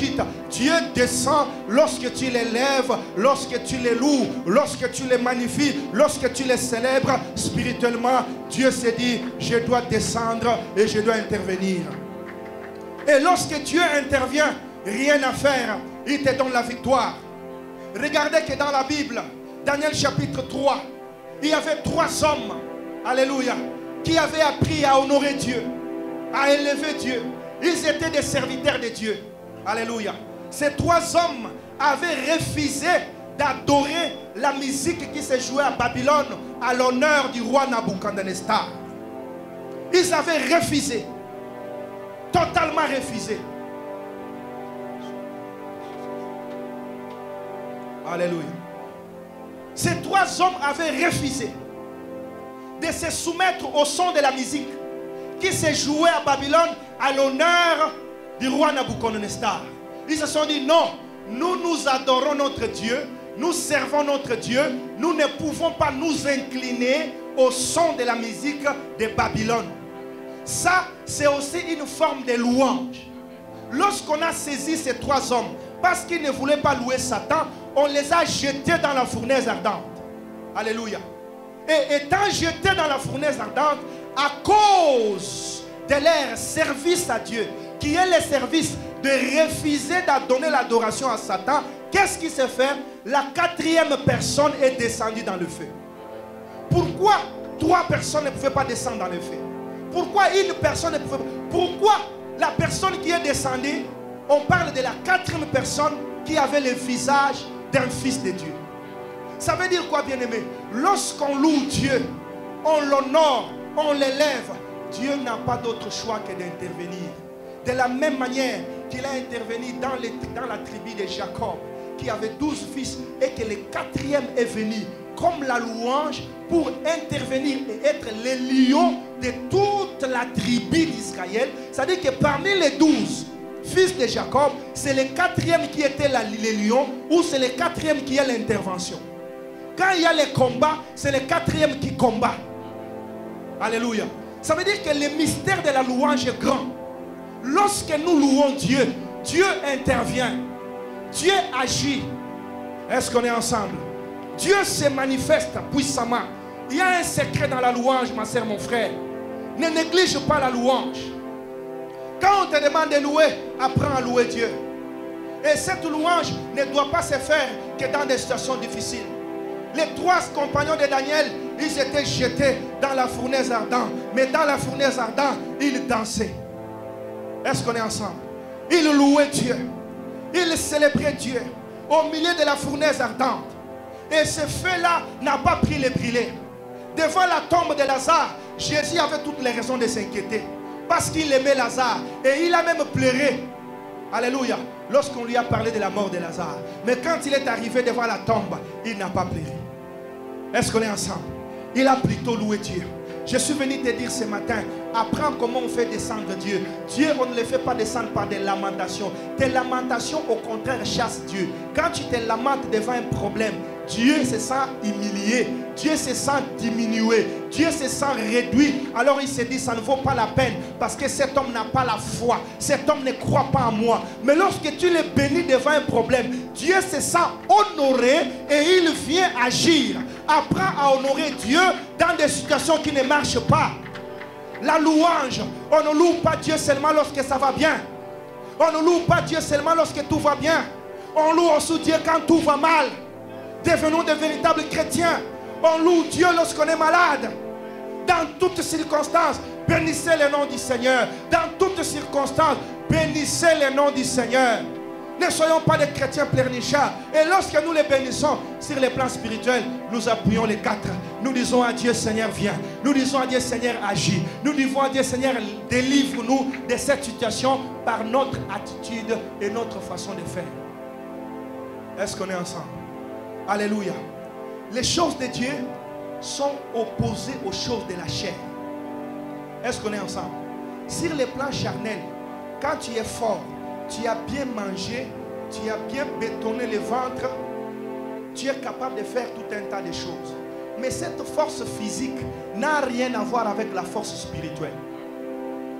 agites. Dieu descend lorsque tu les lèves, lorsque tu les loues, lorsque tu les magnifies, lorsque tu les célèbres spirituellement. Dieu s'est dit, je dois descendre et je dois intervenir. Et lorsque Dieu intervient, rien à faire, il te donne la victoire. Regardez que dans la Bible, Daniel chapitre 3, il y avait 3 hommes, alléluia, qui avaient appris à honorer Dieu, à élever Dieu. Ils étaient des serviteurs de Dieu, alléluia. Ces 3 hommes avaient refusé d'adorer la musique qui se jouait à Babylone à l'honneur du roi Nabuchodonosor. Ils avaient refusé, totalement refusé. Alléluia. Ces 3 hommes avaient refusé de se soumettre au son de la musique qui se jouait à Babylone à l'honneur du roi Nabuchodonosor. Ils se sont dit non, nous adorons notre Dieu, nous servons notre Dieu, nous ne pouvons pas nous incliner au son de la musique de Babylone. Ça, c'est aussi une forme de louange. Lorsqu'on a saisi ces 3 hommes, parce qu'ils ne voulaient pas louer Satan, on les a jetés dans la fournaise ardente. Alléluia. Et étant jetés dans la fournaise ardente, à cause de leur service à Dieu, qui est le service de refuser de donner l'adoration à Satan, qu'est-ce qui s'est fait? La 4e personne est descendue dans le feu. Pourquoi 3 personnes ne pouvaient pas descendre dans le feu? Pourquoi une personne ne pouvait pas? Pourquoi la personne qui est descendue, on parle de la 4e personne qui avait le visage d'un fils de Dieu? Ça veut dire quoi, bien-aimé? Lorsqu'on loue Dieu, on l'honore, on l'élève, Dieu n'a pas d'autre choix que d'intervenir. De la même manière qu'il a intervenu dans la tribu de Jacob, qui avait 12 fils, et que le 4e est venu comme la louange pour intervenir et être le lion de toute la tribu d'Israël. C'est-à-dire que parmi les 12 fils de Jacob, c'est le 4e qui était le lion, ou c'est le 4e qui est l'intervention. Quand il y a les combats, c'est le 4e qui combat. Alléluia. Ça veut dire que le mystère de la louange est grand. Lorsque nous louons Dieu, Dieu intervient. Dieu agit. Est-ce qu'on est ensemble? Dieu se manifeste puissamment. Il y a un secret dans la louange, ma soeur, mon frère. Ne néglige pas la louange. Quand on te demande de louer, apprends à louer Dieu. Et cette louange ne doit pas se faire que dans des situations difficiles. Les 3 compagnons de Daniel, ils étaient jetés dans la fournaise ardente. Mais dans la fournaise ardente, ils dansaient. Est-ce qu'on est ensemble? Ils louaient Dieu. Ils célébraient Dieu au milieu de la fournaise ardente. Et ce feu-là n'a pas pris les brûler. Devant la tombe de Lazare, Jésus avait toutes les raisons de s'inquiéter. Parce qu'il aimait Lazare. Et il a même pleuré. Alléluia. Lorsqu'on lui a parlé de la mort de Lazare. Mais quand il est arrivé devant la tombe, il n'a pas pleuré. Est-ce qu'on est ensemble? Il a plutôt loué Dieu. Je suis venu te dire ce matin, apprends comment on fait descendre Dieu. Dieu, on ne le fait pas descendre par des lamentations. Tes lamentations, au contraire, chassent Dieu. Quand tu te lamentes devant un problème, Dieu se sent humilié. Dieu se sent diminué. Dieu se sent réduit. Alors il se dit, ça ne vaut pas la peine. Parce que cet homme n'a pas la foi. Cet homme ne croit pas en moi. Mais lorsque tu le bénis devant un problème, Dieu se sent honoré et il vient agir. Apprends à honorer Dieu dans des situations qui ne marchent pas. La louange, on ne loue pas Dieu seulement lorsque ça va bien. On ne loue pas Dieu seulement lorsque tout va bien. On loue aussi Dieu quand tout va mal. Devenons de véritables chrétiens. On loue Dieu lorsqu'on est malade. Dans toutes circonstances, bénissez le nom du Seigneur. Dans toutes circonstances, bénissez le nom du Seigneur. Ne soyons pas des chrétiens pleurnichards. Et lorsque nous les bénissons sur les plans spirituels, nous appuyons les 4. Nous disons à Dieu, Seigneur, viens. Nous disons à Dieu, Seigneur, agis. Nous disons à Dieu, Seigneur, délivre-nous de cette situation par notre attitude et notre façon de faire. Est-ce qu'on est ensemble? Alléluia. Les choses de Dieu sont opposées aux choses de la chair. Est-ce qu'on est ensemble? Sur le plan charnel, quand tu es fort, tu as bien mangé, tu as bien bétonné le ventre, tu es capable de faire tout un tas de choses. Mais cette force physique n'a rien à voir avec la force spirituelle.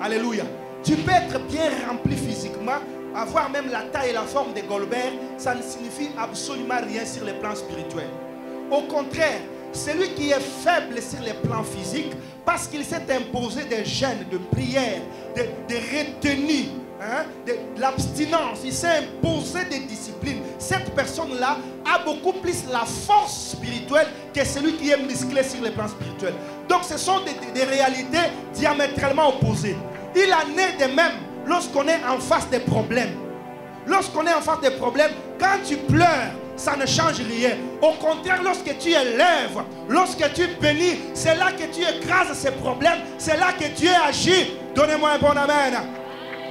Alléluia. Tu peux être bien rempli physiquement, avoir même la taille et la forme de Goldberg, ça ne signifie absolument rien sur le plan spirituel. Au contraire, celui qui est faible sur le plan physique, parce qu'il s'est imposé des jeûnes, de prières, de retenues, de l'abstinence, il s'est imposé des disciplines. Cette personne-là a beaucoup plus la force spirituelle que celui qui est musclé sur le plan spirituel. Donc ce sont des réalités diamétralement opposées. Il en est de même lorsqu'on est en face des problèmes. Lorsqu'on est en face des problèmes, quand tu pleures, ça ne change rien. Au contraire, lorsque tu élèves, lorsque tu bénis, c'est là que tu écrases ces problèmes. C'est là que Dieu agit. Donnez-moi un bon amen.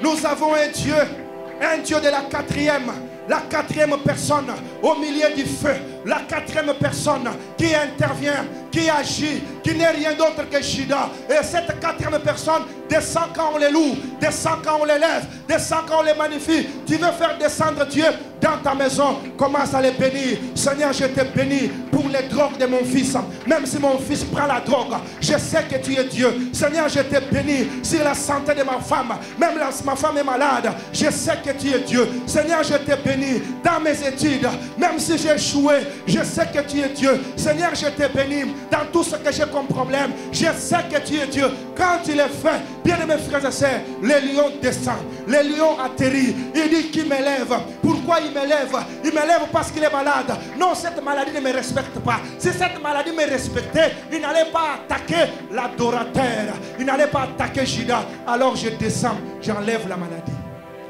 Nous avons un Dieu de la quatrième personne au milieu du feu. La quatrième personne qui intervient, qui agit, qui n'est rien d'autre que Shida. Et cette quatrième personne descend quand on les loue, descend quand on les lève, descend quand on les magnifie. Tu veux faire descendre Dieu dans ta maison, commence à les bénir. Seigneur, je te bénis pour les drogues de mon fils. Même si mon fils prend la drogue, je sais que tu es Dieu. Seigneur, je te bénis sur la santé de ma femme. Même si ma femme est malade, je sais que tu es Dieu. Seigneur, je te bénis dans mes études. Même si j'ai échoué, je sais que tu es Dieu. Seigneur, je te bénis dans tout ce que j'ai comme problème. Je sais que tu es Dieu. Quand il est fait, bien mes frères et sœurs, les lions descendent, les lions atterrissent. Il dit qu'il m'élève. Pourquoi il m'élève? Il m'élève parce qu'il est malade. Non, cette maladie ne me respecte pas. Si cette maladie me respectait, il n'allait pas attaquer l'adorateur. Il n'allait pas attaquer Judas. Alors je descends, j'enlève la maladie.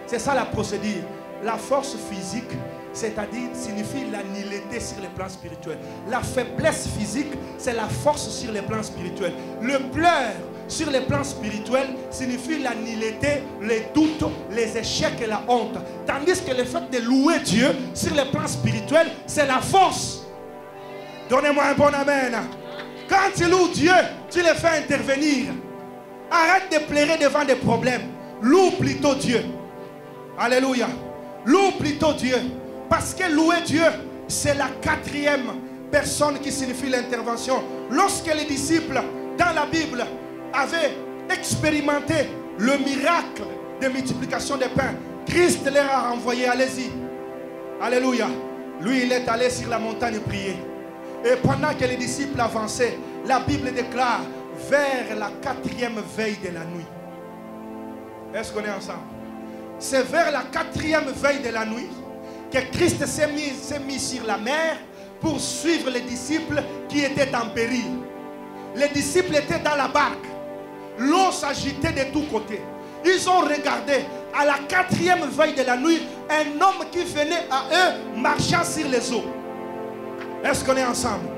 C'est ça la procédure. La force physique, c'est-à-dire signifie la nullité sur le plan spirituel. La faiblesse physique, c'est la force sur le plan spirituel. Le pleur sur le plan spirituel signifie la nullité, les doutes, les échecs et la honte. Tandis que le fait de louer Dieu sur le plan spirituel, c'est la force. Donnez-moi un bon amen. Quand tu loues Dieu, tu le fais intervenir. Arrête de pleurer devant des problèmes. Loue plutôt Dieu. Alléluia. Loue plutôt Dieu. Parce que louer Dieu, c'est la quatrième personne qui signifie l'intervention. Lorsque les disciples, dans la Bible, avaient expérimenté le miracle de multiplication des pains, Christ leur a envoyé, allez-y. Alléluia. Lui, il est allé sur la montagne prier. Et pendant que les disciples avançaient, la Bible déclare vers la quatrième veille de la nuit. Est-ce qu'on est ensemble? C'est vers la quatrième veille de la nuit que Christ s'est mis sur la mer pour suivre les disciples qui étaient en péril. Les disciples étaient dans la barque. L'eau s'agitait de tous côtés. Ils ont regardé à la quatrième veille de la nuit un homme qui venait à eux marchant sur les eaux. Est-ce qu'on est ensemble?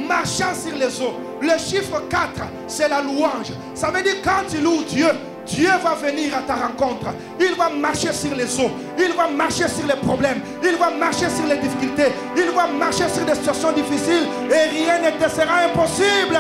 Marchant sur les eaux. Le chiffre 4, c'est la louange. Ça veut dire quand tu loues Dieu, Dieu va venir à ta rencontre. Il va marcher sur les eaux. Il va marcher sur les problèmes. Il va marcher sur les difficultés. Il va marcher sur des situations difficiles. Et rien ne te sera impossible.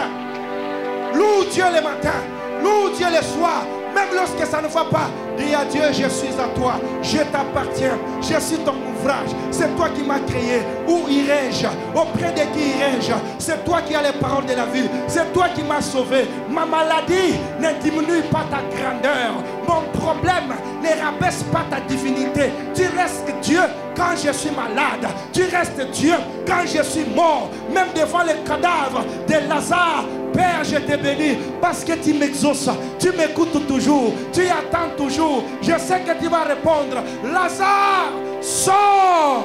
Loue Dieu le matin. Loue Dieu le soir. Même lorsque ça ne va pas, dis à Dieu, je suis à toi. Je t'appartiens. Je suis ton ouvrage. C'est toi qui m'as créé. Où irai-je? Auprès de qui irai-je? C'est toi qui as les paroles de la vie. C'est toi qui m'as sauvé. Ma maladie ne diminue pas ta grandeur. Mon problème ne rabaisse pas ta divinité. Tu restes Dieu quand je suis malade. Tu restes Dieu quand je suis mort. Même devant le cadavre de Lazare, Père, je te bénis parce que tu m'exauces. Tu m'écoutes toujours. Tu attends toujours. Je sais que tu vas répondre. Lazare, sors.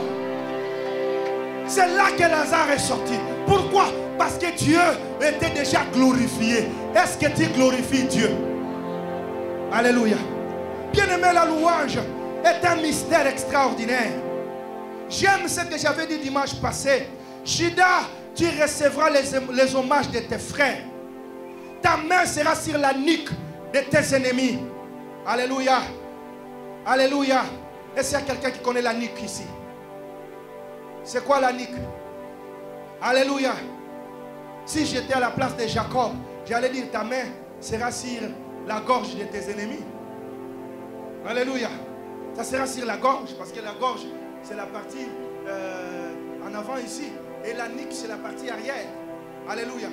C'est là que Lazare est sorti. Pourquoi? Parce que Dieu était déjà glorifié. Est-ce que tu glorifies Dieu? Alléluia. Bien-aimé, la louange est un mystère extraordinaire. J'aime ce que j'avais dit dimanche passé. Shida, tu recevras les hommages de tes frères. Ta main sera sur la nuque de tes ennemis. Alléluia. Alléluia. Est-ce qu'il y a quelqu'un qui connaît la nuque ici? C'est quoi la nuque? Alléluia. Si j'étais à la place de Jacob, j'allais dire ta main sera sur la gorge de tes ennemis. Alléluia. Ça sera sur la gorge, parce que la gorge, c'est la partie en avant ici. Et la nuque, c'est la partie arrière. Alléluia.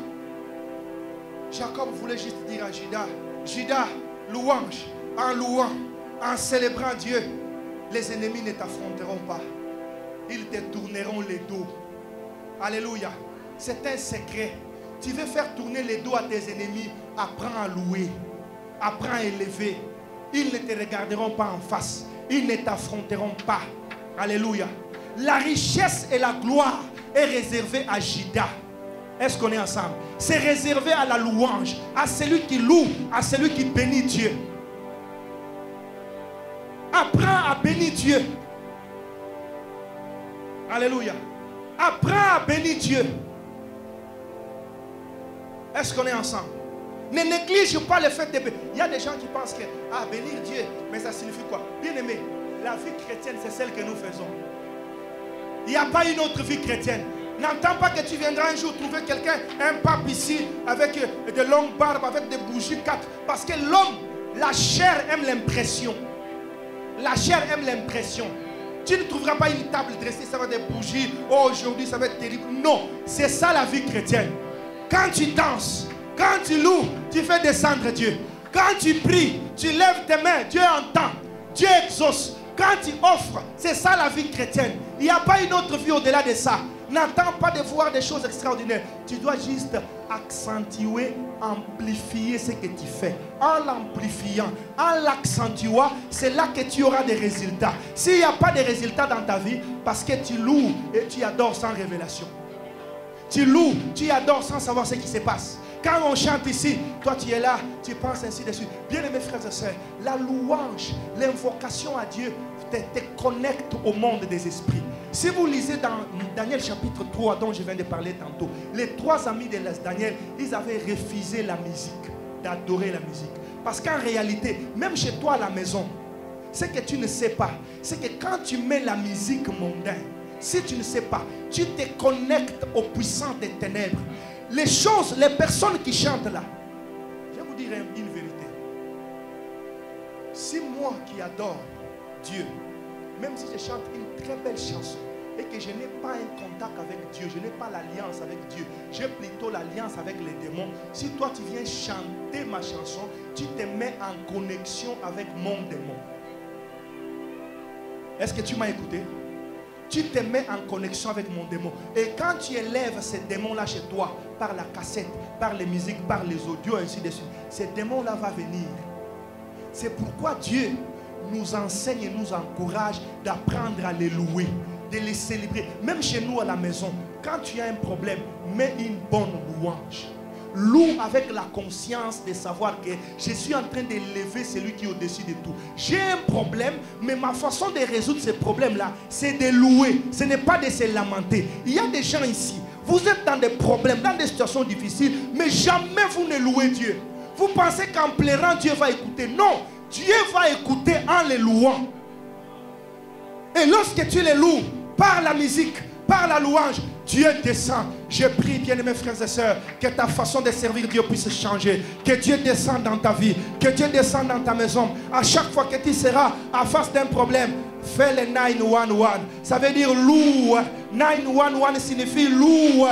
Jacob voulait juste dire à Judas, Judas, louange, en louant, en célébrant Dieu. les ennemis ne t'affronteront pas. Ils te tourneront les dos. Alléluia. C'est un secret. Tu veux faire tourner les dos à tes ennemis, apprends à louer. Apprends à élever. Ils ne te regarderont pas en face. Ils ne t'affronteront pas. Alléluia. La richesse et la gloire est réservée à Juda. Est-ce qu'on est ensemble? C'est réservé à la louange, à celui qui loue, à celui qui bénit Dieu. Apprends à bénir Dieu. Alléluia. Apprends à bénir Dieu. Est-ce qu'on est ensemble? Ne néglige pas le fait de bénir. Il y a des gens qui pensent que bénir Dieu, mais ça signifie quoi? Bien aimé, la vie chrétienne, c'est celle que nous faisons. Il n'y a pas une autre vie chrétienne. N'entends pas que tu viendras un jour trouver quelqu'un, un pape ici, avec de longues barbes, avec des bougies 4. Parce que l'homme, la chair aime l'impression. La chair aime l'impression. Tu ne trouveras pas une table dressée, ça va être des bougies. Oh, aujourd'hui, ça va être terrible. Non, c'est ça la vie chrétienne. Quand tu danses, quand tu loues, tu fais descendre Dieu. Quand tu pries, tu lèves tes mains, Dieu entend, Dieu exauce. Quand tu offres, c'est ça la vie chrétienne. Il n'y a pas une autre vie au-delà de ça. N'attends pas de voir des choses extraordinaires. Tu dois juste accentuer, amplifier ce que tu fais. En l'amplifiant, en l'accentuant, c'est là que tu auras des résultats. S'il n'y a pas de résultats dans ta vie, parce que tu loues et tu adores sans révélation. Tu loues, tu adores sans savoir ce qui se passe. Quand on chante ici, toi tu es là, tu penses ainsi dessus. Bien-aimés frères et sœurs, la louange, l'invocation à Dieu te connecte au monde des esprits. Si vous lisez dans Daniel chapitre 3, dont je viens de parler tantôt, les 3 amis de Daniel, ils avaient refusé la musique, d'adorer la musique. Parce qu'en réalité, même chez toi à la maison, ce que tu ne sais pas, c'est que quand tu mets la musique mondaine, si tu ne sais pas, tu te connectes aux puissants des ténèbres. Les choses, les personnes qui chantent là, je vais vous dire une vérité. Si moi qui adore Dieu, même si je chante une très belle chanson et que je n'ai pas un contact avec Dieu, je n'ai pas l'alliance avec Dieu, j'ai plutôt l'alliance avec les démons. Si toi tu viens chanter ma chanson, tu te mets en connexion avec mon démon. Est-ce que tu m'as écouté? Tu te mets en connexion avec mon démon. Et quand tu élèves ces démons-là chez toi, par la cassette, par les musiques, par les audios, ainsi de suite, ces démons-là vont venir. C'est pourquoi Dieu nous enseigne et nous encourage d'apprendre à les louer, de les célébrer. Même chez nous à la maison, quand tu as un problème, mets une bonne louange. Loue avec la conscience de savoir que je suis en train d'élever celui qui est au-dessus de tout. J'ai un problème, mais ma façon de résoudre ce problème-là, c'est de louer. Ce n'est pas de se lamenter. Il y a des gens ici, vous êtes dans des problèmes, dans des situations difficiles, mais jamais vous ne louez Dieu. Vous pensez qu'en pleurant, Dieu va écouter. Non, Dieu va écouter en les louant. Et lorsque tu les loues, par la musique, par la louange, Dieu descend. Je prie, bien-aimés frères et sœurs, que ta façon de servir Dieu puisse changer. Que Dieu descende dans ta vie. Que Dieu descende dans ta maison. À chaque fois que tu seras en face d'un problème, fais le 911. Ça veut dire loue. 911 signifie loue.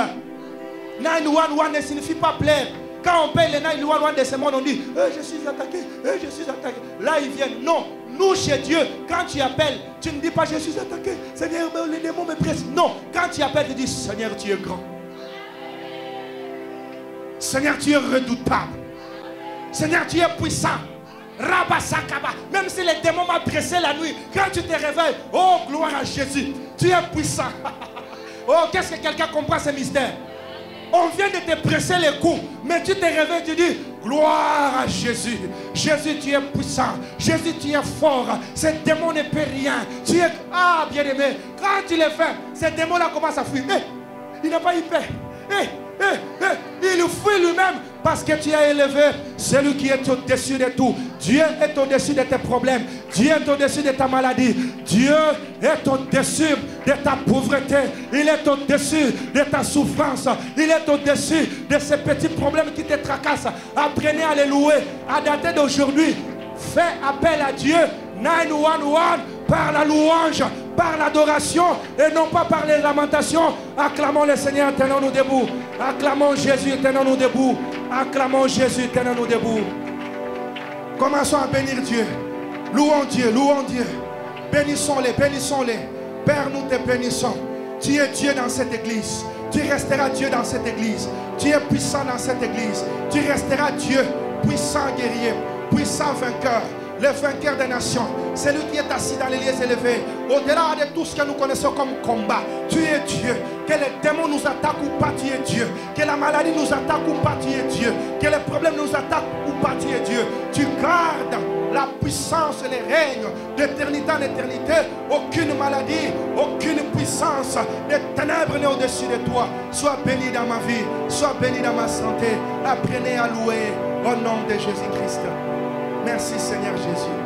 911 ne signifie pas plaire. Quand on paye les 911 de ce monde, on dit je suis attaqué, je suis attaqué. Là, ils viennent. Non, nous chez Dieu, quand tu appelles, tu ne dis pas je suis attaqué, Seigneur, les démons me pressent. Non, quand tu appelles, tu dis Seigneur, tu es grand. Seigneur, tu es redoutable. Seigneur, tu es puissant. Rabasakaba. Même si les démons m'ont pressé la nuit, quand tu te réveilles, oh gloire à Jésus, tu es puissant. Oh, qu'est-ce que quelqu'un comprend ce mystère? On vient de te presser les coups, mais tu te réveilles, tu dis gloire à Jésus. Jésus, tu es puissant. Jésus, tu es fort. Ce démon ne peut rien. Tu es bien-aimé. Quand tu le fais, ce démon-là commence à fuir. Il n'a pas eu peur. Il fuit lui-même parce que tu as élevé celui qui est au-dessus de tout. Dieu est au-dessus de tes problèmes. Dieu est au-dessus de ta maladie. Dieu est au-dessus de ta pauvreté. Il est au-dessus de ta souffrance. Il est au-dessus de ces petits problèmes qui te tracassent. Apprenez à les louer. À dater d'aujourd'hui, fais appel à Dieu 911 par la louange, par l'adoration et non pas par les lamentations. Acclamons le Seigneur, tenons-nous debout. Acclamons Jésus, tenons-nous debout. Acclamons Jésus, tenons-nous debout. Commençons à bénir Dieu. Louons Dieu, louons Dieu. Bénissons-les, bénissons-les. Père, nous te bénissons. Tu es Dieu dans cette église. Tu resteras Dieu dans cette église. Tu es puissant dans cette église. Tu resteras Dieu, puissant guerrier, puissant vainqueur, le vainqueur des nations. C'est lui qui est assis dans les lieux élevés. Au-delà de tout ce que nous connaissons comme combat, tu es Dieu. Que les démons nous attaquent ou pas, tu es Dieu. Que la maladie nous attaque ou pas, tu es Dieu. Que les problèmes nous attaquent ou pas, tu es Dieu. Tu gardes la puissance et les règnes d'éternité en éternité. Aucune maladie, aucune puissance des ténèbres n'est au-dessus de toi. Sois béni dans ma vie, sois béni dans ma santé. Apprenez à louer au nom de Jésus-Christ. Merci Seigneur Jésus.